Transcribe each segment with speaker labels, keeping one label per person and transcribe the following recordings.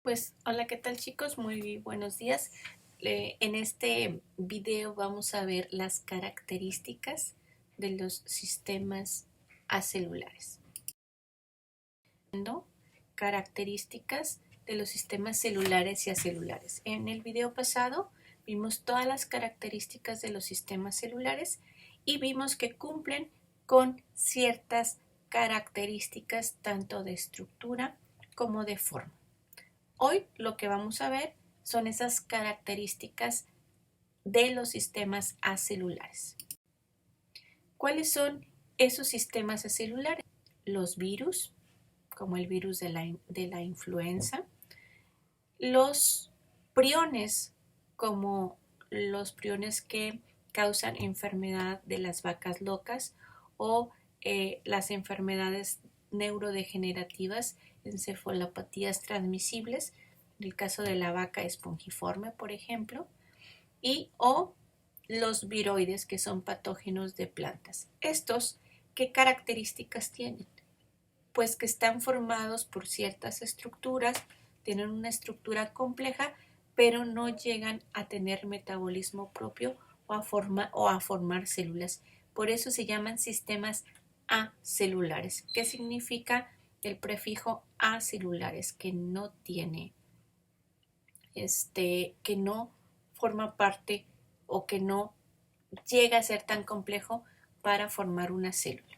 Speaker 1: Pues hola, ¿qué tal chicos? Muy buenos días. En este video vamos a ver las características de los sistemas acelulares. Características de los sistemas celulares y acelulares. En el video pasado vimos todas las características de los sistemas celulares y vimos que cumplen con ciertas características tanto de estructura como de forma. Hoy lo que vamos a ver son esas características de los sistemas acelulares. ¿Cuáles son esos sistemas acelulares? Los virus, como el virus de la influenza, los priones, como los priones que causan enfermedad de las vacas locas o las enfermedades neurodegenerativas, encefalopatías transmisibles, en el caso de la vaca espongiforme, por ejemplo, o los viroides, que son patógenos de plantas. Estos, ¿qué características tienen? Pues que están formados por ciertas estructuras, tienen una estructura compleja, pero no llegan a tener metabolismo propio o a formar células. Por eso se llaman sistemas acelulares. ¿Qué significa el prefijo acelulares? Que no tiene, que no forma parte o que no llega a ser tan complejo para formar una célula.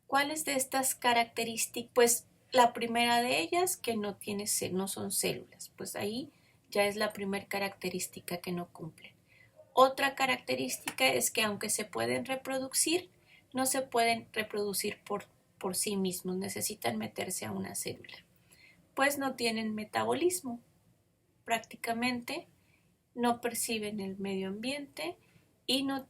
Speaker 1: ¿Cuáles de estas características? Pues la primera de ellas, que no son células, pues ahí ya es la primera característica que no cumplen. Otra característica es que aunque se pueden reproducir, no se pueden reproducir por sí mismos, necesitan meterse a una célula. Pues no tienen metabolismo, prácticamente no perciben el medio ambiente y no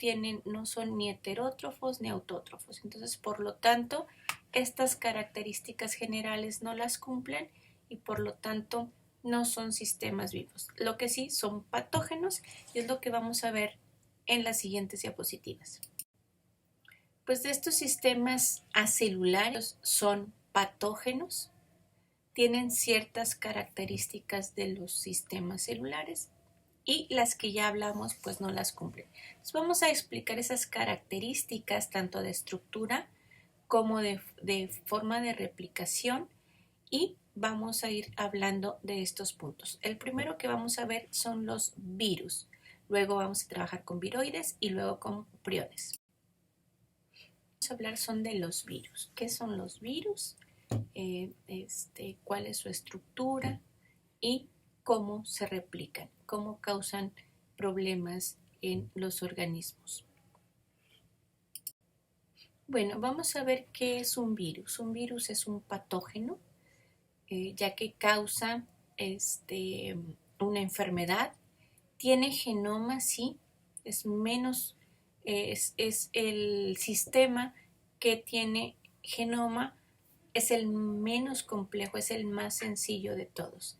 Speaker 1: son ni heterótrofos ni autótrofos. Entonces, por lo tanto, estas características generales no las cumplen y por lo tanto no son sistemas vivos. Lo que sí son patógenos y es lo que vamos a ver en las siguientes diapositivas. Pues de estos sistemas acelulares son patógenos, tienen ciertas características de los sistemas celulares y las que ya hablamos pues no las cumplen. Entonces vamos a explicar esas características tanto de estructura como de forma de replicación y vamos a ir hablando de estos puntos. El primero que vamos a ver son los virus. Luego vamos a trabajar con viroides y luego con priones. Vamos a hablar son de los virus. ¿Qué son los virus? Cuál es su estructura y cómo se replican, cómo causan problemas en los organismos. Bueno, vamos a ver qué es un virus. Un virus es un patógeno, ya que causa una enfermedad. Tiene genoma, sí, es el sistema que tiene genoma, es el menos complejo, es el más sencillo de todos.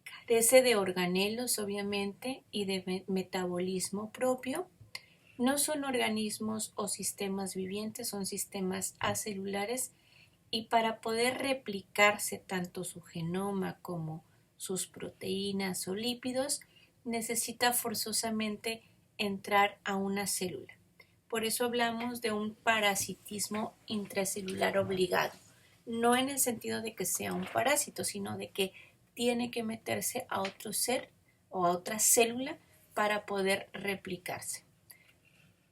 Speaker 1: Carece de organelos, obviamente, y de metabolismo propio. No son organismos o sistemas vivientes, son sistemas acelulares y para poder replicarse tanto su genoma como sus proteínas o lípidos, necesita forzosamente entrar a una célula. Por eso hablamos de un parasitismo intracelular obligado. No en el sentido de que sea un parásito, sino de que tiene que meterse a otro ser o a otra célula para poder replicarse.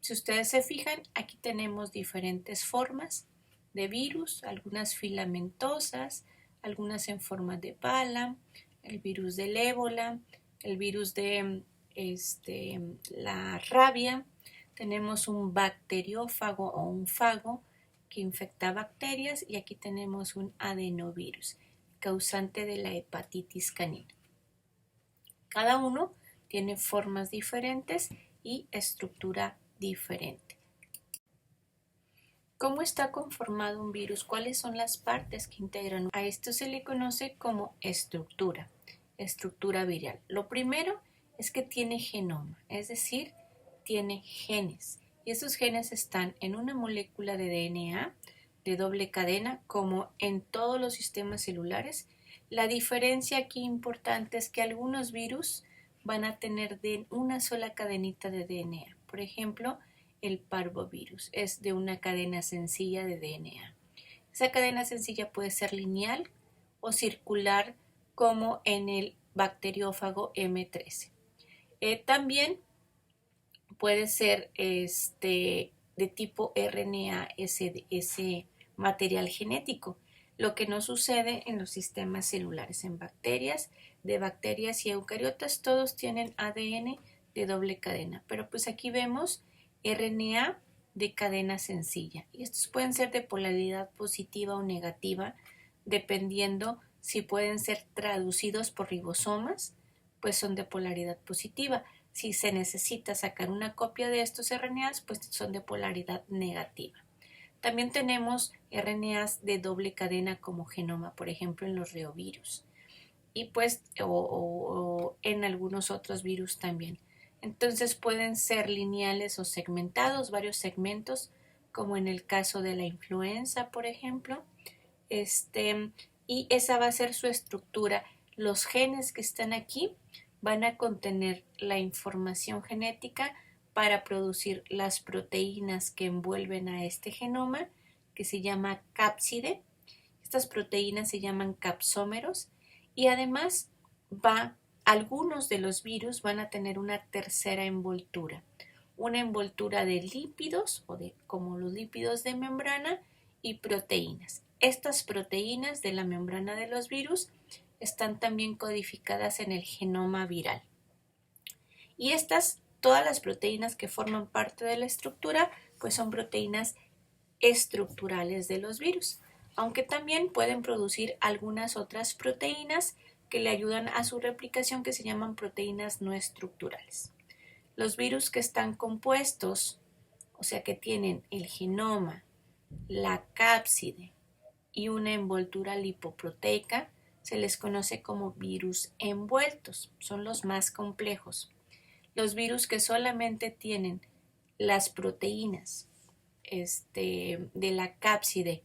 Speaker 1: Si ustedes se fijan, aquí tenemos diferentes formas de virus, algunas filamentosas, algunas en forma de pala, el virus del ébola, el virus de la rabia. Tenemos un bacteriófago o un fago que infecta bacterias y aquí tenemos un adenovirus, causante de la hepatitis canina. Cada uno tiene formas diferentes y estructura diferente. ¿Cómo está conformado un virus? ¿Cuáles son las partes que integran? A esto se le conoce como estructura viral. Lo primero es que tiene genoma, es decir, tiene genes. Y esos genes están en una molécula de DNA de doble cadena, como en todos los sistemas celulares, La diferencia aquí importante es que algunos virus van a tener una sola cadenita de DNA. Por ejemplo, el parvovirus es de una cadena sencilla de DNA. Esa cadena sencilla puede ser lineal o circular como en el bacteriófago M13. También puede ser de tipo RNA, ese material genético, lo que no sucede en los sistemas celulares. En bacterias, de bacterias y eucariotas, todos tienen ADN de doble cadena, pero pues aquí vemos RNA de cadena sencilla, y estos pueden ser de polaridad positiva o negativa, dependiendo si pueden ser traducidos por ribosomas, pues son de polaridad positiva. Si se necesita sacar una copia de estos RNAs, pues son de polaridad negativa. También tenemos RNAs de doble cadena como genoma, por ejemplo en los reovirus, y pues o en algunos otros virus también. Entonces pueden ser lineales o segmentados, varios segmentos, como en el caso de la influenza, por ejemplo. Y esa va a ser su estructura. Los genes que están aquí van a contener la información genética para producir las proteínas que envuelven a este genoma, que se llama cápside. Estas proteínas se llaman capsómeros, y además algunos de los virus van a tener una tercera envoltura, una envoltura de lípidos como los lípidos de membrana, y proteínas. Estas proteínas de la membrana de los virus están también codificadas en el genoma viral. Y todas las proteínas que forman parte de la estructura, pues son proteínas estructurales de los virus, aunque también pueden producir algunas otras proteínas que le ayudan a su replicación, que se llaman proteínas no estructurales. Los virus que están compuestos, o sea que tienen el genoma, la cápside y una envoltura lipoproteica, se les conoce como virus envueltos, son los más complejos. Los virus que solamente tienen las proteínas de la cápside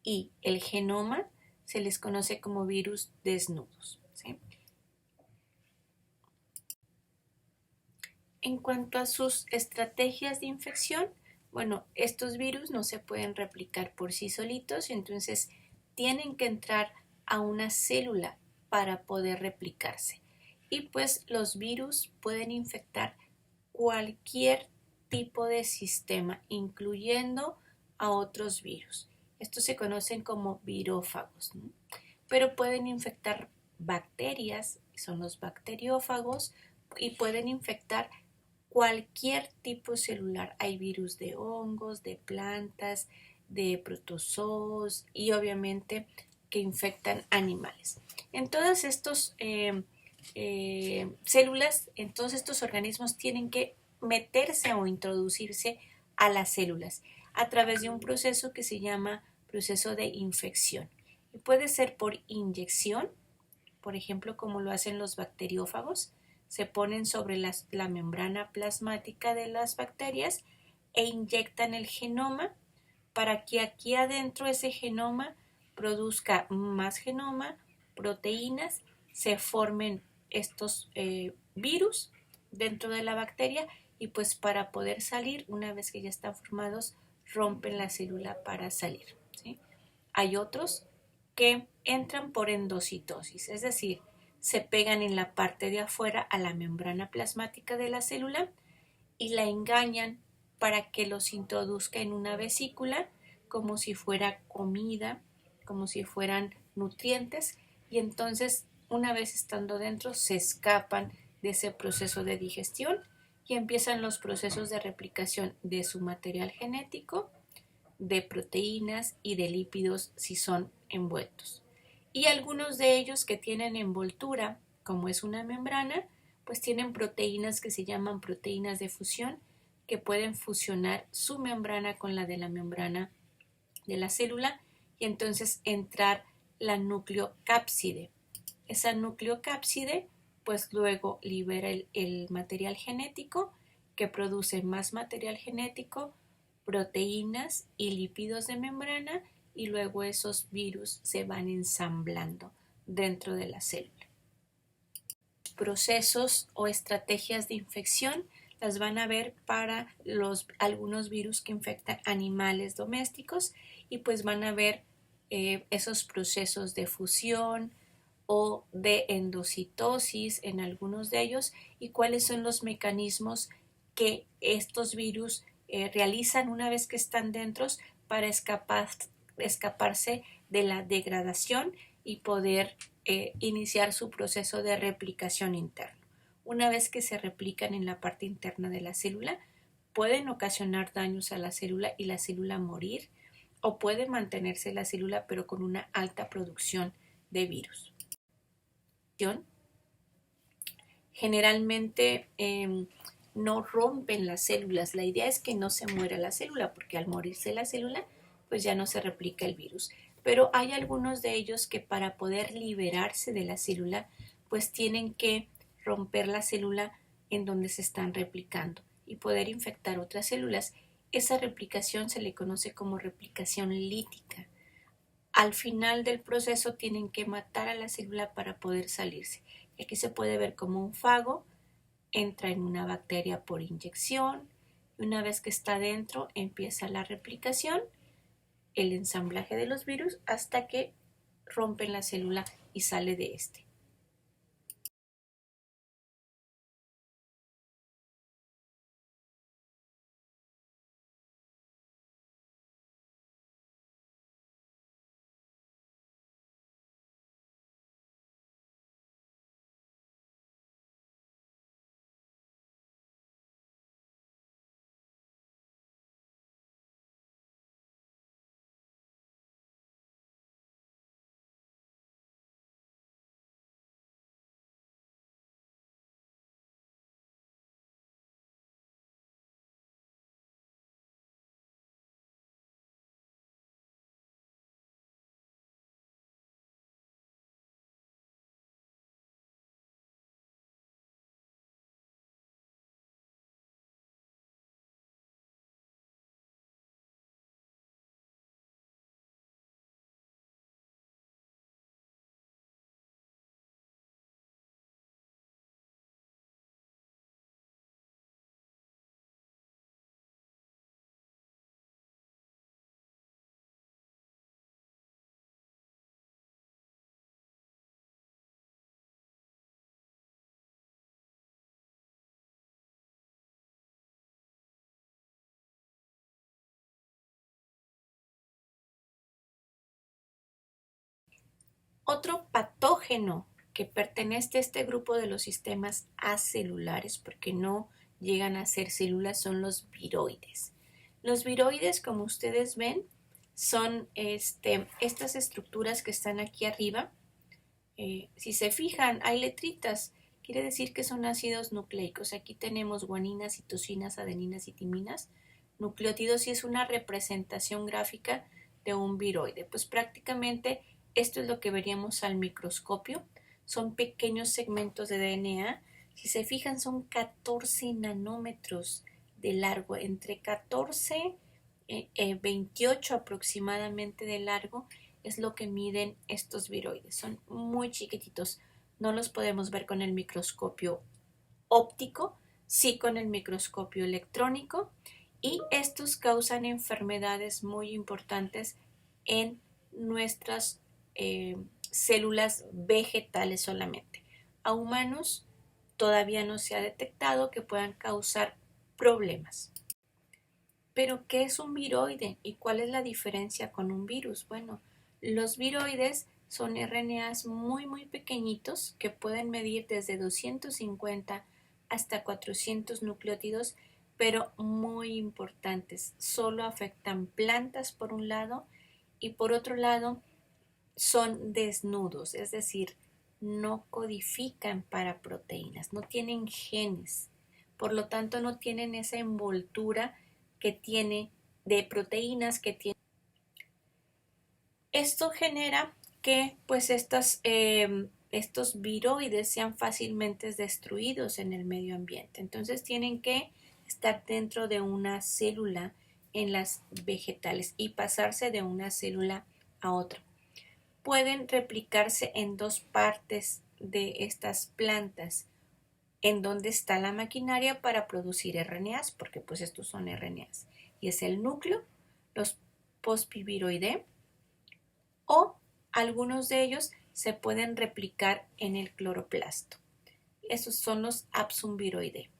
Speaker 1: y el genoma, se les conoce como virus desnudos, ¿sí? En cuanto a sus estrategias de infección, bueno, estos virus no se pueden replicar por sí solitos, entonces tienen que entrar a una célula para poder replicarse. Y pues los virus pueden infectar cualquier tipo de sistema, incluyendo a otros virus. Estos se conocen como virófagos, ¿no? Pero pueden infectar bacterias, son los bacteriófagos, y pueden infectar cualquier tipo celular. Hay virus de hongos, de plantas, de protozoos y obviamente que infectan animales. En todas estas células, en todos estos organismos tienen que meterse o introducirse a las células a través de un proceso que se llama proceso de infección. Y puede ser por inyección, por ejemplo, como lo hacen los bacteriófagos, se ponen sobre la membrana plasmática de las bacterias e inyectan el genoma para que aquí adentro ese genoma produzca más genoma, proteínas, se formen estos virus dentro de la bacteria, y pues para poder salir, una vez que ya están formados, rompen la célula para salir, ¿sí? Hay otros que entran por endocitosis, es decir, se pegan en la parte de afuera a la membrana plasmática de la célula y la engañan para que los introduzca en una vesícula como si fuera comida, como si fueran nutrientes, y entonces una vez estando dentro se escapan de ese proceso de digestión y empiezan los procesos de replicación de su material genético, de proteínas y de lípidos si son envueltos. Y algunos de ellos que tienen envoltura, como es una membrana, pues tienen proteínas que se llaman proteínas de fusión, que pueden fusionar su membrana con la de la membrana de la célula y entonces entrar la nucleocápside. Esa nucleocápside pues luego libera el material genético, que produce más material genético, proteínas y lípidos de membrana, y luego esos virus se van ensamblando dentro de la célula. Procesos o estrategias de infección las van a ver para algunos virus que infectan animales domésticos y pues van a ver esos procesos de fusión o de endocitosis en algunos de ellos y cuáles son los mecanismos que estos virus realizan una vez que están dentro para escaparse de la degradación y poder iniciar su proceso de replicación interno. Una vez que se replican en la parte interna de la célula, pueden ocasionar daños a la célula y la célula morir, o puede mantenerse la célula pero con una alta producción de virus. Generalmente no rompen las células. La idea es que no se muera la célula, porque al morirse la célula, pues ya no se replica el virus. Pero hay algunos de ellos que para poder liberarse de la célula, pues tienen que romper la célula en donde se están replicando y poder infectar otras células. Esa replicación se le conoce como replicación lítica. Al final del proceso tienen que matar a la célula para poder salirse. Y aquí se puede ver como un fago entra en una bacteria por inyección y una vez que está dentro empieza la replicación, el ensamblaje de los virus hasta que rompen la célula y sale de este. Otro patógeno que pertenece a este grupo de los sistemas acelulares, porque no llegan a ser células, son los viroides. Los viroides, como ustedes ven, son estas estructuras que están aquí arriba. Si se fijan, hay letritas, quiere decir que son ácidos nucleicos. Aquí tenemos guaninas, citosinas, adeninas y timinas, nucleótidos, y es una representación gráfica de un viroide. Pues prácticamente esto es lo que veríamos al microscopio. Son pequeños segmentos de DNA. Si se fijan, son 14 nanómetros de largo, entre 14 y 28 aproximadamente de largo es lo que miden estos viroides. Son muy chiquititos. No los podemos ver con el microscopio óptico, sí con el microscopio electrónico, y estos causan enfermedades muy importantes en nuestras células vegetales solamente. A humanos todavía no se ha detectado que puedan causar problemas. Pero, ¿qué es un viroide y cuál es la diferencia con un virus? Bueno, los viroides son RNAs muy pequeñitos que pueden medir desde 250 hasta 400 nucleótidos, pero muy importantes. Solo afectan plantas por un lado y por otro lado son desnudos, es decir, no codifican para proteínas, no tienen genes, por lo tanto no tienen esa envoltura que tiene de proteínas que tiene. Esto genera que pues estos viroides sean fácilmente destruidos en el medio ambiente. Entonces tienen que estar dentro de una célula en las vegetales y pasarse de una célula a otra. pueden replicarse en dos partes de estas plantas, en donde está la maquinaria para producir RNAs, porque pues estos son RNAs, y es el núcleo, los postpiviroide, o algunos de ellos se pueden replicar en el cloroplasto. Esos son los absumviroide.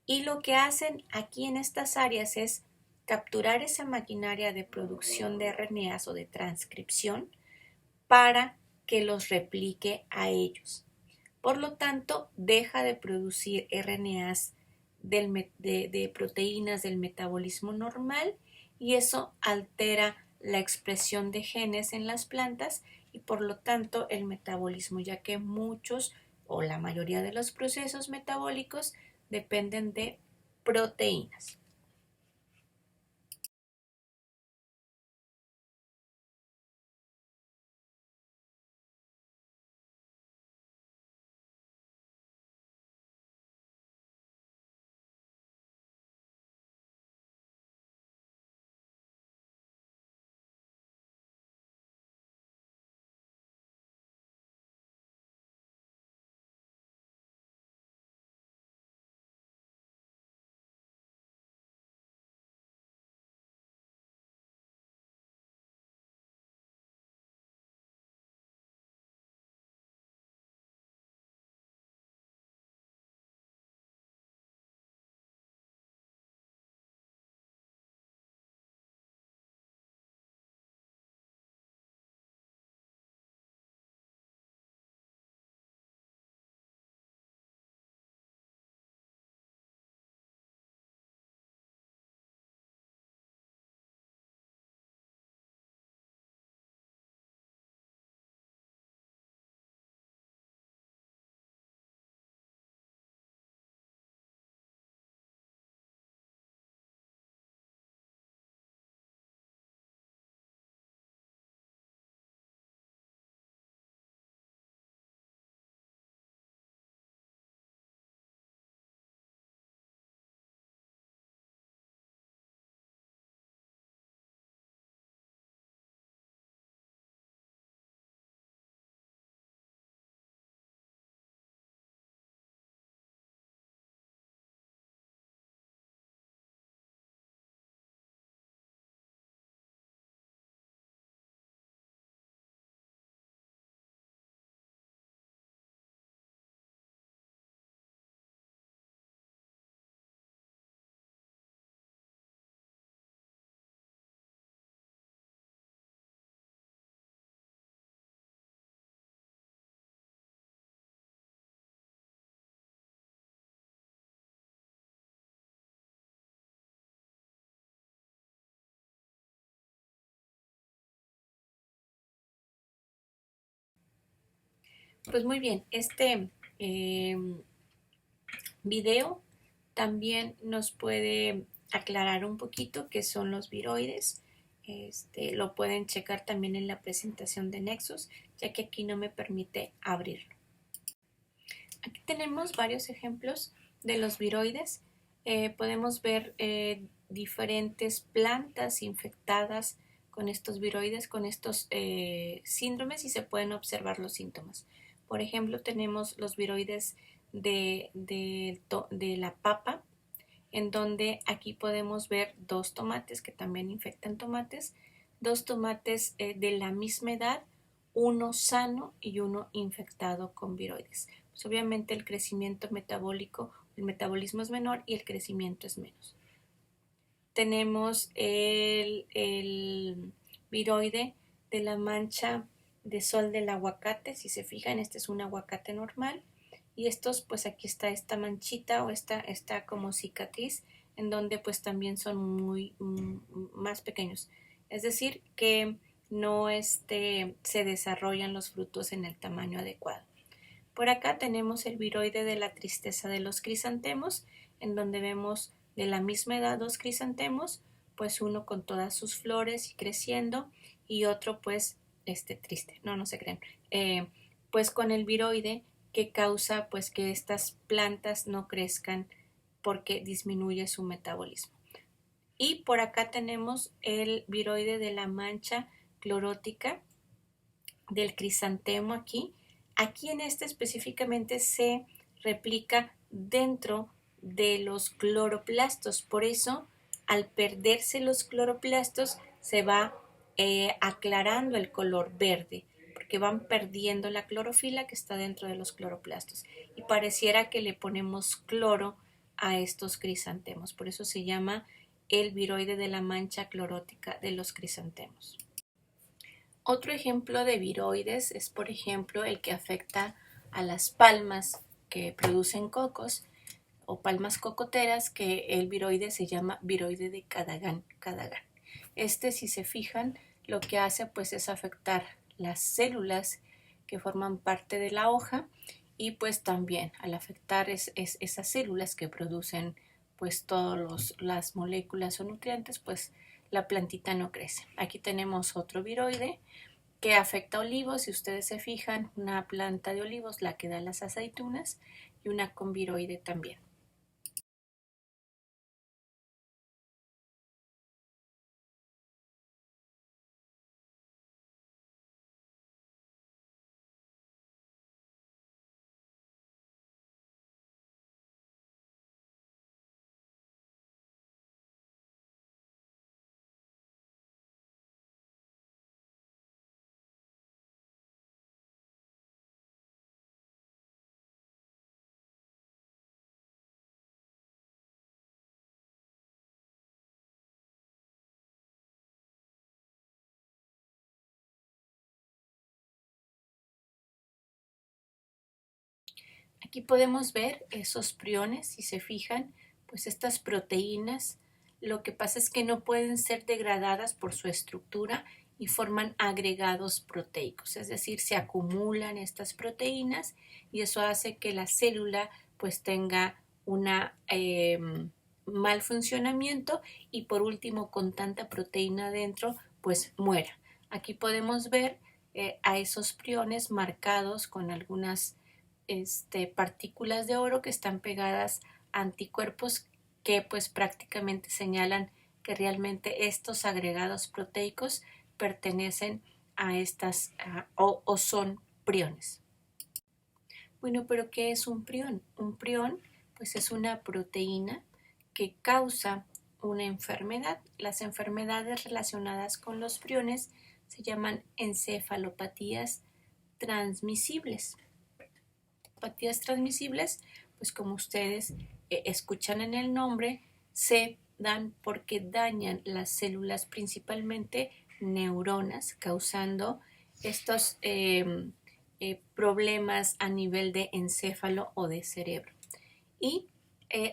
Speaker 1: Y lo que hacen aquí en estas áreas es capturar esa maquinaria de producción de RNAs o de transcripción para que los replique a ellos. Por lo tanto, deja de producir RNAs de proteínas del metabolismo normal y eso altera la expresión de genes en las plantas y por lo tanto el metabolismo, ya que muchos o la mayoría de los procesos metabólicos dependen de proteínas. Pues muy bien, este video también nos puede aclarar un poquito qué son los viroides. Lo pueden checar también en la presentación de Nexus, ya que aquí no me permite abrirlo. Aquí tenemos varios ejemplos de los viroides. Podemos ver diferentes plantas infectadas con estos viroides, con estos síndromes y se pueden observar los síntomas. Por ejemplo, tenemos los viroides de la papa, en donde aquí podemos ver dos tomates que también infectan tomates, dos tomates de la misma edad, uno sano y uno infectado con viroides. Pues obviamente el crecimiento metabólico, el metabolismo es menor y el crecimiento es menos. Tenemos el viroide de la mancha de sol del aguacate. Si se fijan, este es un aguacate normal. Y estos, pues aquí está esta manchita o esta como cicatriz, en donde pues también son muy más pequeños. Es decir, que no se desarrollan los frutos en el tamaño adecuado. Por acá tenemos el viroide de la tristeza de los crisantemos, en donde vemos de la misma edad dos crisantemos, pues uno con todas sus flores y creciendo y otro pues triste, no se crean, pues con el viroide que causa pues que estas plantas no crezcan porque disminuye su metabolismo. Y por acá tenemos el viroide de la mancha clorótica, del crisantemo aquí. Aquí en este específicamente se replica dentro de los cloroplastos. Por eso, al perderse los cloroplastos, se va aclarando el color verde, porque van perdiendo la clorofila que está dentro de los cloroplastos. Y pareciera que le ponemos cloro a estos crisantemos. Por eso se llama el viroide de la mancha clorótica de los crisantemos. Otro ejemplo de viroides es, por ejemplo, el que afecta a las palmas que producen cocos o palmas cocoteras, que el viroide se llama viroide de Cadagan. Este, si se fijan, lo que hace pues es afectar las células que forman parte de la hoja y pues también al afectar esas células que producen pues todas las moléculas o nutrientes, pues la plantita no crece. Aquí tenemos otro viroide que afecta a olivos. Si ustedes se fijan, una planta de olivos, la que da las aceitunas, y una con viroide también. Aquí podemos ver esos priones, si se fijan, pues estas proteínas, lo que pasa es que no pueden ser degradadas por su estructura y forman agregados proteicos, es decir, se acumulan estas proteínas y eso hace que la célula pues tenga una mal funcionamiento y por último con tanta proteína dentro pues muera. Aquí podemos ver a esos priones marcados con algunas partículas de oro que están pegadas a anticuerpos que pues prácticamente señalan que realmente estos agregados proteicos pertenecen a estas o son priones. Bueno, pero ¿qué es un prión? Un prión pues es una proteína que causa una enfermedad. Las enfermedades relacionadas con los priones se llaman encefalopatías transmisibles. Encefalopatías transmisibles, pues como ustedes escuchan en el nombre, se dan porque dañan las células, principalmente neuronas, causando estos problemas a nivel de encéfalo o de cerebro. Y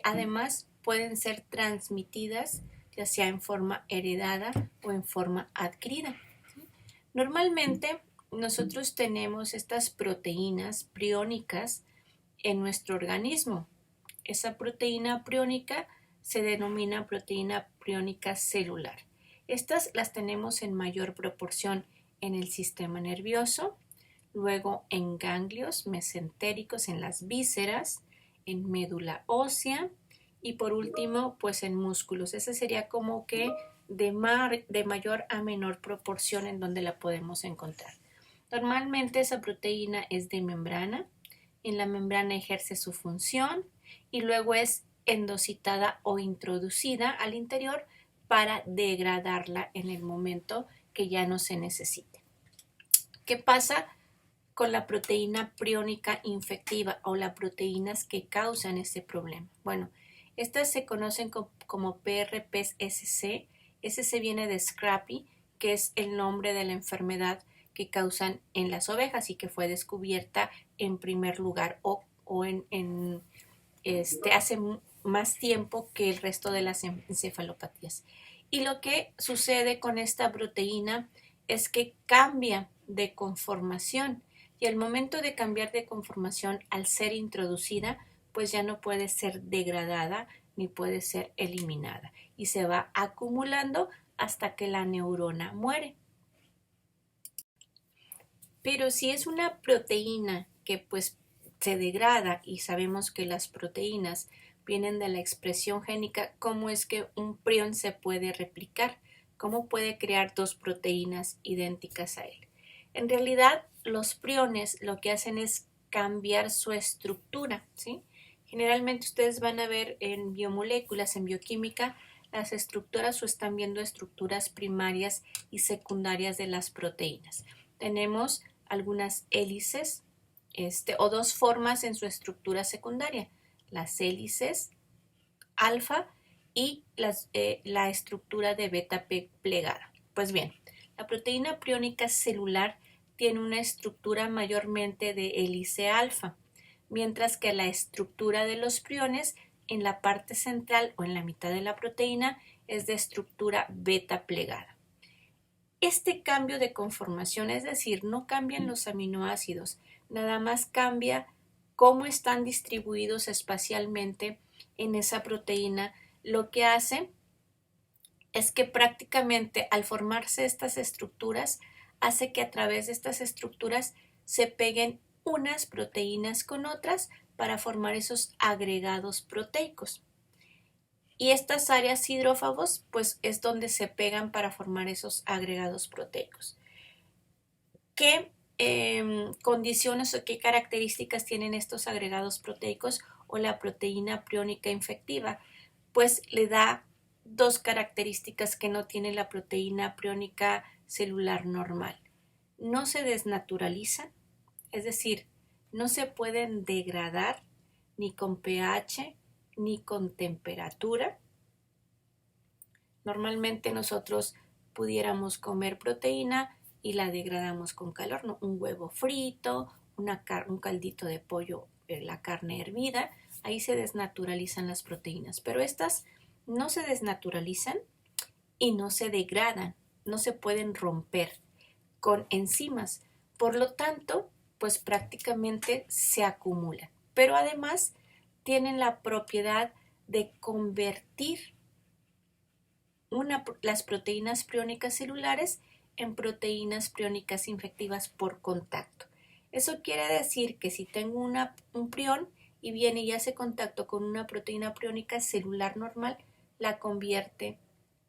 Speaker 1: además pueden ser transmitidas ya sea en forma heredada o en forma adquirida. Normalmente nosotros tenemos estas proteínas priónicas en nuestro organismo. Esa proteína priónica se denomina proteína priónica celular. Estas las tenemos en mayor proporción en el sistema nervioso, luego en ganglios mesentéricos, en las vísceras, en médula ósea y por último pues en músculos. Ese sería como que de mayor a menor proporción en donde la podemos encontrar. Normalmente esa proteína es de membrana, en la membrana ejerce su función y luego es endocitada o introducida al interior para degradarla en el momento que ya no se necesite. ¿Qué pasa con la proteína priónica infectiva o las proteínas que causan este problema? Bueno, estas se conocen como PRPS-SC. SC viene de Scrappy, que es el nombre de la enfermedad que causan en las ovejas y que fue descubierta en primer lugar hace más tiempo que el resto de las encefalopatías. Y lo que sucede con esta proteína es que cambia de conformación y al momento de cambiar de conformación, al ser introducida, pues ya no puede ser degradada ni puede ser eliminada y se va acumulando hasta que la neurona muere. Pero si es una proteína que pues se degrada y sabemos que las proteínas vienen de la expresión génica, ¿cómo es que un prión se puede replicar? ¿Cómo puede crear dos proteínas idénticas a él? En realidad, los priones lo que hacen es cambiar su estructura, ¿sí? Generalmente ustedes van a ver en biomoléculas, en bioquímica, las estructuras o están viendo estructuras primarias y secundarias de las proteínas. Tenemos algunas hélices o dos formas en su estructura secundaria, las hélices alfa y la estructura de beta plegada. Pues bien, la proteína priónica celular tiene una estructura mayormente de hélice alfa, mientras que la estructura de los priones en la parte central o en la mitad de la proteína es de estructura beta plegada. Este cambio de conformación, es decir, no cambian los aminoácidos, nada más cambia cómo están distribuidos espacialmente en esa proteína, lo que hace es que prácticamente al formarse estas estructuras, hace que a través de estas estructuras se peguen unas proteínas con otras para formar esos agregados proteicos. Y estas áreas hidrófagos, pues es donde se pegan para formar esos agregados proteicos. ¿Qué condiciones o qué características tienen estos agregados proteicos o la proteína priónica infectiva? Pues le da dos características que no tiene la proteína priónica celular normal. No se desnaturalizan, es decir, no se pueden degradar ni con pH ni con temperatura. Normalmente nosotros pudiéramos comer proteína y la degradamos con calor, ¿no? Un huevo frito, un caldito de pollo, la carne hervida, ahí se desnaturalizan las proteínas, pero estas no se desnaturalizan y no se degradan, no se pueden romper con enzimas, por lo tanto, pues prácticamente se acumulan, pero además tienen la propiedad de convertir las proteínas priónicas celulares en proteínas priónicas infectivas por contacto. Eso quiere decir que si tengo un prión y viene y hace contacto con una proteína priónica celular normal, la convierte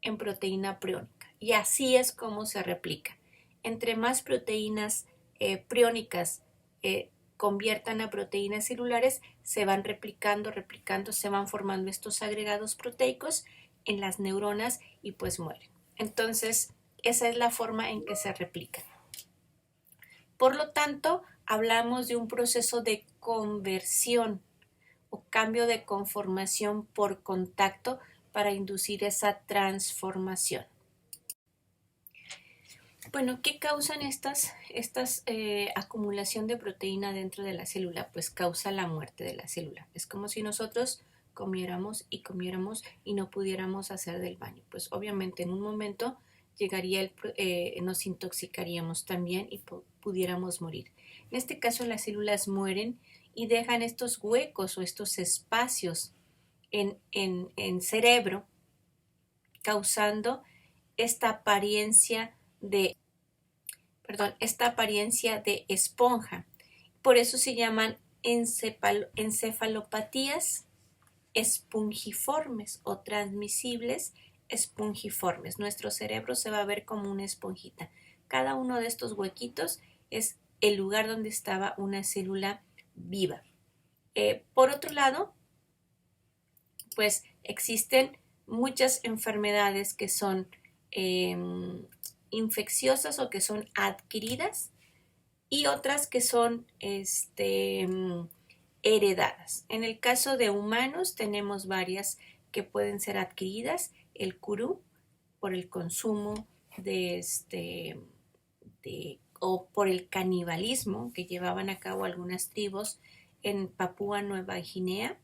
Speaker 1: en proteína priónica. Y así es como se replica. Entre más proteínas priónicas conviertan a proteínas celulares, se van replicando, se van formando estos agregados proteicos en las neuronas y pues mueren. Entonces, esa es la forma en que se replican. Por lo tanto, hablamos de un proceso de conversión o cambio de conformación por contacto para inducir esa transformación. Bueno, ¿qué causan estas acumulación de proteína dentro de la célula? Pues causa la muerte de la célula. Es como si nosotros comiéramos y no pudiéramos hacer del baño. Pues obviamente en un momento llegaría nos intoxicaríamos también y pudiéramos morir. En este caso las células mueren y dejan estos huecos o estos espacios en cerebro, causando esta apariencia de esponja. Por eso se llaman encefalopatías espongiformes o transmisibles espongiformes. Nuestro cerebro se va a ver como una esponjita. Cada uno de estos huequitos es el lugar donde estaba una célula viva. Por otro lado, pues existen muchas enfermedades que son infecciosas o que son adquiridas y otras que son heredadas. En el caso de humanos tenemos varias que pueden ser adquiridas. El curú por el consumo o por el canibalismo que llevaban a cabo algunas tribus en Papúa Nueva Guinea.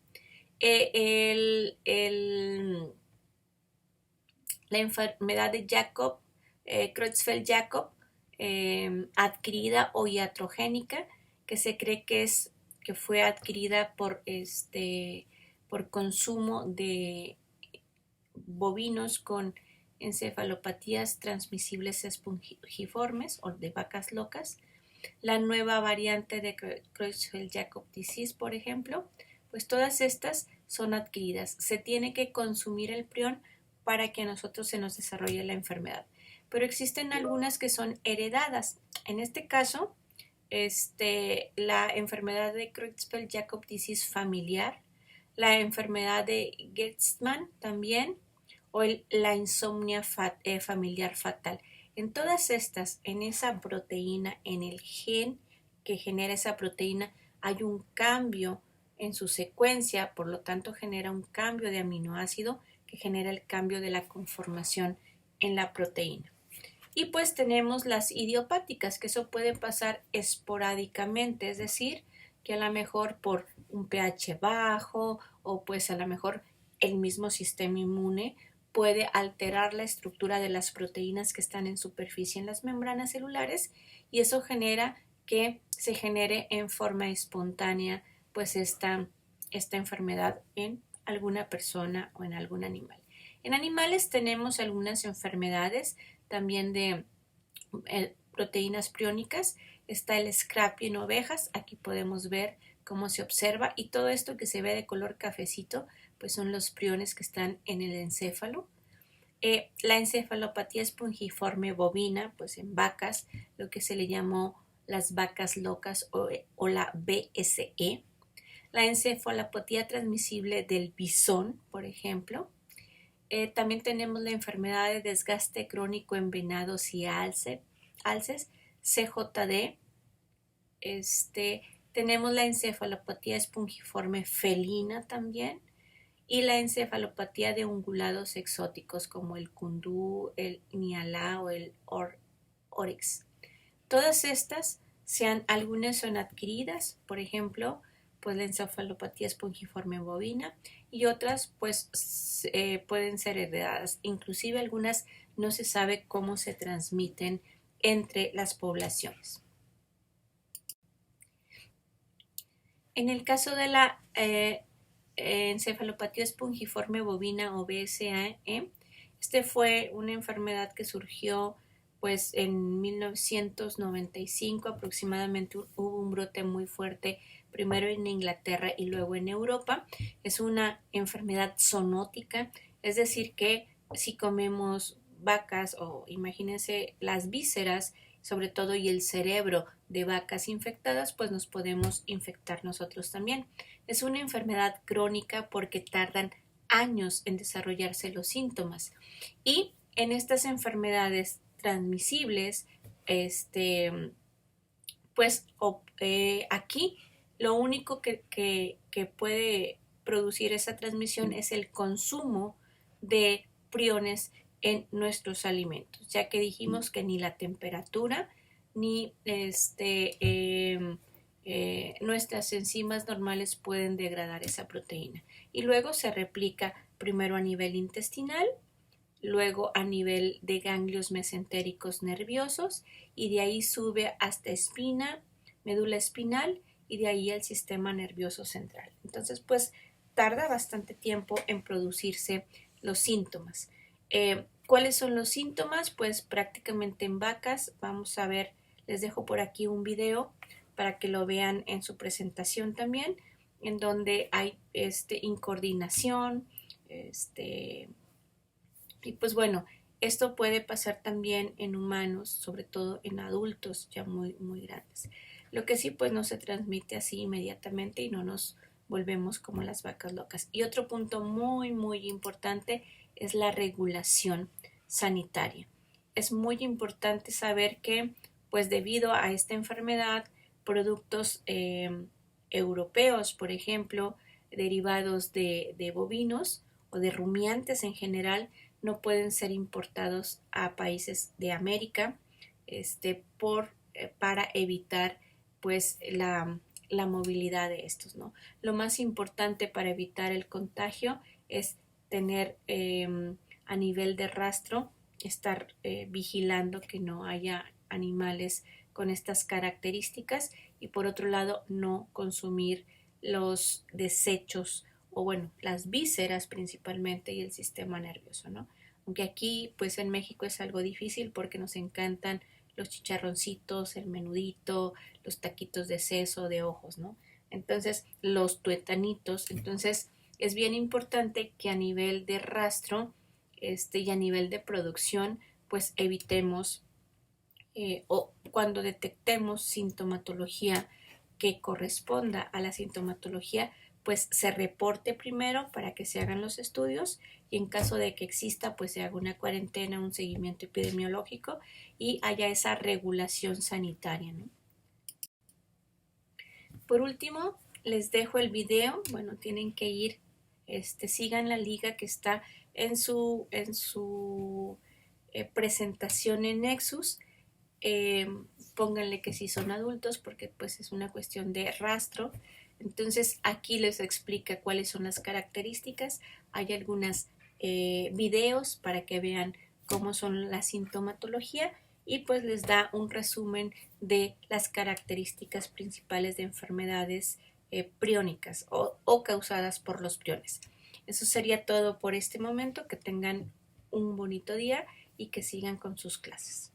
Speaker 1: La enfermedad de Creutzfeldt-Jakob, adquirida o iatrogénica, que se cree que fue adquirida por consumo de bovinos con encefalopatías transmisibles espongiformes o de vacas locas. La nueva variante de Creutzfeldt-Jakob disease, por ejemplo, pues todas estas son adquiridas. Se tiene que consumir el prión para que a nosotros se nos desarrolle la enfermedad. pero existen algunas que son heredadas. En este caso, la enfermedad de Creutzfeldt-Jakob disease familiar, la enfermedad de Gerstmann también, o la insomnia familiar fatal. En todas estas, en esa proteína, en el gen que genera esa proteína, hay un cambio en su secuencia, por lo tanto genera un cambio de aminoácido que genera el cambio de la conformación en la proteína. Y pues tenemos las idiopáticas, que eso puede pasar esporádicamente, es decir, que a lo mejor por un pH bajo o pues a lo mejor el mismo sistema inmune puede alterar la estructura de las proteínas que están en superficie en las membranas celulares y eso genera que se genere en forma espontánea pues esta enfermedad en alguna persona o en algún animal. En animales tenemos algunas enfermedades también de proteínas priónicas. Está el scrapie en ovejas, aquí podemos ver cómo se observa y todo esto que se ve de color cafecito pues son los priones que están en el encéfalo. La encefalopatía espongiforme bovina, pues en vacas, lo que se le llamó las vacas locas o la BSE. La encefalopatía transmisible del bisón, por ejemplo. También tenemos la enfermedad de desgaste crónico en venados y alces, CJD. Tenemos la encefalopatía espongiforme felina también y la encefalopatía de ungulados exóticos como el cundú, el nialá o el oryx. Todas estas, algunas son adquiridas, por ejemplo, pues la encefalopatía espongiforme bovina y otras pues pueden ser heredadas. Inclusive algunas no se sabe cómo se transmiten entre las poblaciones. En el caso de la encefalopatía espongiforme bovina o BSE, fue una enfermedad que surgió pues en 1995 aproximadamente. Hubo un brote muy fuerte primero en Inglaterra y luego en Europa. Es una enfermedad zoonótica, es decir que si comemos vacas o imagínense las vísceras sobre todo y el cerebro de vacas infectadas, pues nos podemos infectar nosotros también. Es una enfermedad crónica porque tardan años en desarrollarse los síntomas y en estas enfermedades transmisibles, aquí lo único que puede producir esa transmisión es el consumo de priones en nuestros alimentos, ya que dijimos que ni la temperatura ni nuestras enzimas normales pueden degradar esa proteína. Y luego se replica primero a nivel intestinal, luego a nivel de ganglios mesentéricos nerviosos y de ahí sube hasta espina, médula espinal y de ahí al sistema nervioso central. Entonces, pues tarda bastante tiempo en producirse los síntomas. ¿Cuáles son los síntomas? Pues prácticamente en vacas, vamos a ver, les dejo por aquí un video para que lo vean en su presentación también, en donde hay incoordinación, y pues bueno, esto puede pasar también en humanos, sobre todo en adultos ya muy, muy grandes. Lo que sí, pues no se transmite así inmediatamente y no nos volvemos como las vacas locas. Y otro punto muy, muy importante es la regulación sanitaria. Es muy importante saber que, pues debido a esta enfermedad, productos europeos, por ejemplo, derivados de bovinos o de rumiantes en general, no pueden ser importados a países de América para evitar pues la movilidad de estos, ¿no? Lo más importante para evitar el contagio es tener a nivel de rastro, estar vigilando que no haya animales con estas características y por otro lado no consumir los desechos o bueno, las vísceras principalmente y el sistema nervioso, ¿no? Aunque aquí, pues en México es algo difícil porque nos encantan los chicharroncitos, el menudito, los taquitos de seso, de ojos, ¿no? Entonces, los tuetanitos, entonces es bien importante que a nivel de rastro y a nivel de producción, pues evitemos o cuando detectemos sintomatología que corresponda a la sintomatología, pues se reporte primero para que se hagan los estudios y en caso de que exista, pues se haga una cuarentena, un seguimiento epidemiológico y haya esa regulación sanitaria, ¿no? Por último, les dejo el video. Bueno, tienen que ir, sigan la liga que está en su presentación en Nexus. Pónganle que si son adultos porque pues es una cuestión de rastro. Entonces aquí les explica cuáles son las características. Hay algunos videos para que vean cómo son la sintomatología y pues les da un resumen de las características principales de enfermedades priónicas o causadas por los priones. Eso sería todo por este momento. Que tengan un bonito día y que sigan con sus clases.